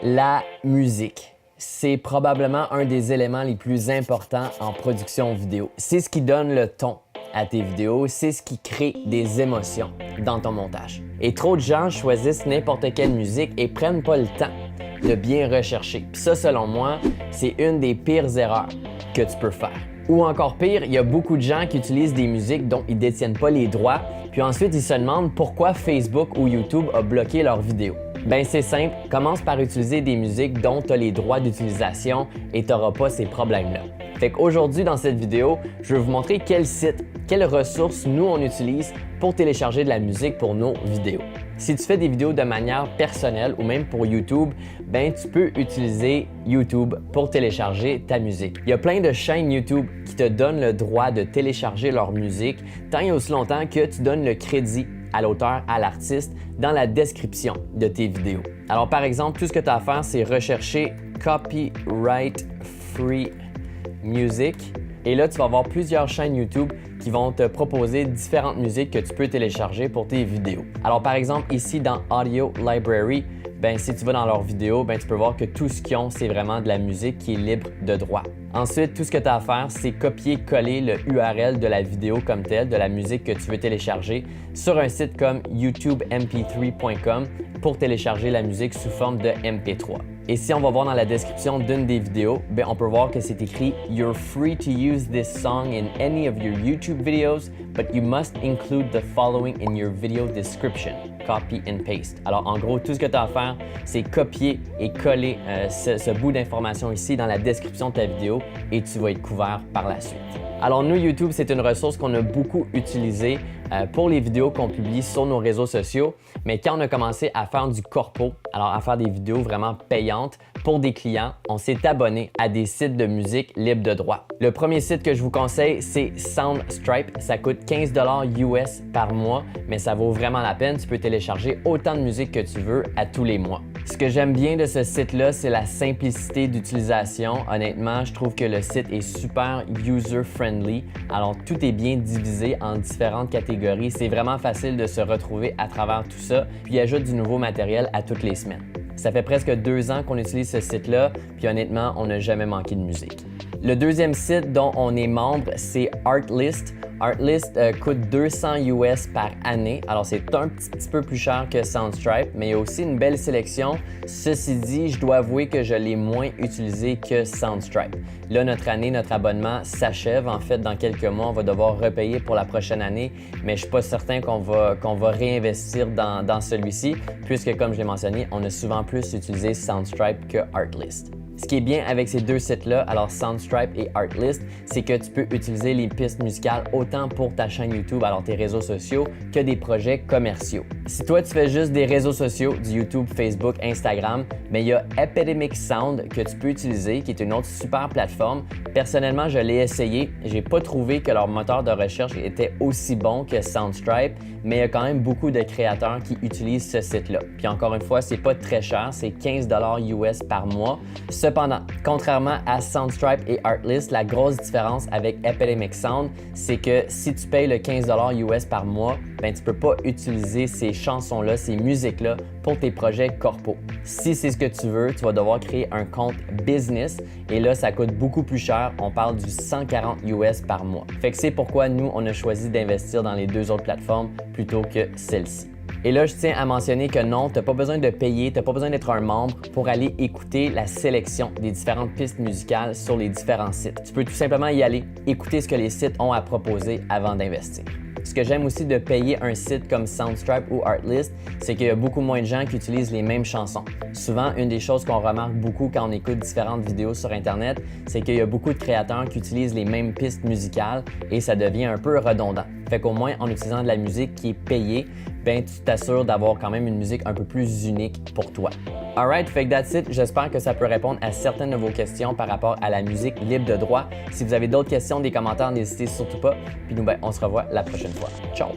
La musique, c'est probablement un des éléments les plus importants en production vidéo. C'est ce qui donne le ton à tes vidéos, c'est ce qui crée des émotions dans ton montage. Et trop de gens choisissent n'importe quelle musique et prennent pas le temps de bien rechercher. Puis ça, selon moi, c'est une des pires erreurs que tu peux faire. Ou encore pire, il y a beaucoup de gens qui utilisent des musiques dont ils ne détiennent pas les droits, puis ensuite ils se demandent pourquoi Facebook ou YouTube a bloqué leurs vidéos. Ben c'est simple, commence par utiliser des musiques dont tu as les droits d'utilisation et tu n'auras pas ces problèmes-là. Fait qu'aujourd'hui, dans cette vidéo, je vais vous montrer quels sites, quelles ressources nous on utilise pour télécharger de la musique pour nos vidéos. Si tu fais des vidéos de manière personnelle ou même pour YouTube, ben tu peux utiliser YouTube pour télécharger ta musique. Il y a plein de chaînes YouTube qui te donnent le droit de télécharger leur musique tant et aussi longtemps que tu donnes le crédit à l'auteur, à l'artiste, dans la description de tes vidéos. Alors par exemple, tout ce que tu as à faire, c'est rechercher Copyright Free Music. Et là, tu vas avoir plusieurs chaînes YouTube qui vont te proposer différentes musiques que tu peux télécharger pour tes vidéos. Alors par exemple, ici dans Audio Library, ben, si tu vas dans leurs vidéos, ben, tu peux voir que tout ce qu'ils ont, c'est vraiment de la musique qui est libre de droit. Ensuite, tout ce que tu as à faire, c'est copier-coller le URL de la vidéo comme telle, de la musique que tu veux télécharger, sur un site comme youtubemp3.com pour télécharger la musique sous forme de MP3. Et si on va voir dans la description d'une des vidéos, ben, on peut voir que c'est écrit « You're free to use this song in any of your YouTube videos, but you must include the following in your video description. Copy and paste ». Alors en gros, tout ce que tu as à faire, c'est copier et coller ce bout d'information ici dans la description de ta vidéo et tu vas être couvert par la suite. Alors nous, YouTube, c'est une ressource qu'on a beaucoup utilisée pour les vidéos qu'on publie sur nos réseaux sociaux. Mais quand on a commencé à faire du corpo, alors à faire des vidéos vraiment payantes pour des clients, on s'est abonné à des sites de musique libres de droit. Le premier site que je vous conseille, c'est Soundstripe. Ça coûte 15 $ US par mois, mais ça vaut vraiment la peine. Tu peux télécharger autant de musique que tu veux à tous les mois. Ce que j'aime bien de ce site-là, c'est la simplicité d'utilisation. Honnêtement, je trouve que le site est super user-friendly. Alors, tout est bien divisé en différentes catégories. C'est vraiment facile de se retrouver à travers tout ça, puis il ajoute du nouveau matériel à toutes les semaines. Ça fait presque 2 ans qu'on utilise ce site-là, puis honnêtement, on n'a jamais manqué de musique. Le deuxième site dont on est membre, c'est Artlist. Artlist coûte 200 US par année, alors c'est un petit peu plus cher que Soundstripe, mais il y a aussi une belle sélection. Ceci dit, je dois avouer que je l'ai moins utilisé que Soundstripe. Là, notre année, notre abonnement s'achève. En fait, dans quelques mois, on va devoir repayer pour la prochaine année, mais je ne suis pas certain qu'on va réinvestir dans celui-ci, puisque comme je l'ai mentionné, on a souvent plus utilisé Soundstripe que Artlist. Ce qui est bien avec ces deux sites-là, alors Soundstripe et Artlist, c'est que tu peux utiliser les pistes musicales autant pour ta chaîne YouTube, alors tes réseaux sociaux, que des projets commerciaux. Si toi, tu fais juste des réseaux sociaux, du YouTube, Facebook, Instagram, mais il y a Epidemic Sound que tu peux utiliser, qui est une autre super plateforme. Personnellement, je l'ai essayé. J'ai pas trouvé que leur moteur de recherche était aussi bon que Soundstripe, mais il y a quand même beaucoup de créateurs qui utilisent ce site-là. Puis encore une fois, c'est pas très cher, c'est 15 $ US par mois. Cependant, contrairement à Soundstripe et Artlist, la grosse différence avec Epidemic Sound, c'est que si tu payes le 15 $ US par mois, ben, tu ne peux pas utiliser ces chansons-là, ces musiques-là pour tes projets corpo. Si c'est ce que tu veux, tu vas devoir créer un compte business et là, ça coûte beaucoup plus cher. On parle du 140 US par mois. Fait que c'est pourquoi nous, on a choisi d'investir dans les deux autres plateformes plutôt que celle-ci. Et là, je tiens à mentionner que non, tu n'as pas besoin de payer, tu n'as pas besoin d'être un membre pour aller écouter la sélection des différentes pistes musicales sur les différents sites. Tu peux tout simplement y aller, écouter ce que les sites ont à proposer avant d'investir. Ce que j'aime aussi de payer un site comme Soundstripe ou Artlist, c'est qu'il y a beaucoup moins de gens qui utilisent les mêmes chansons. Souvent, une des choses qu'on remarque beaucoup quand on écoute différentes vidéos sur Internet, c'est qu'il y a beaucoup de créateurs qui utilisent les mêmes pistes musicales et ça devient un peu redondant. Fait qu'au moins, en utilisant de la musique qui est payée, ben, tu t'assures d'avoir quand même une musique un peu plus unique pour toi. Alright, fait que that's it. J'espère que ça peut répondre à certaines de vos questions par rapport à la musique libre de droit. Si vous avez d'autres questions, des commentaires, n'hésitez surtout pas. Puis nous, ben, on se revoit la prochaine fois. Ciao!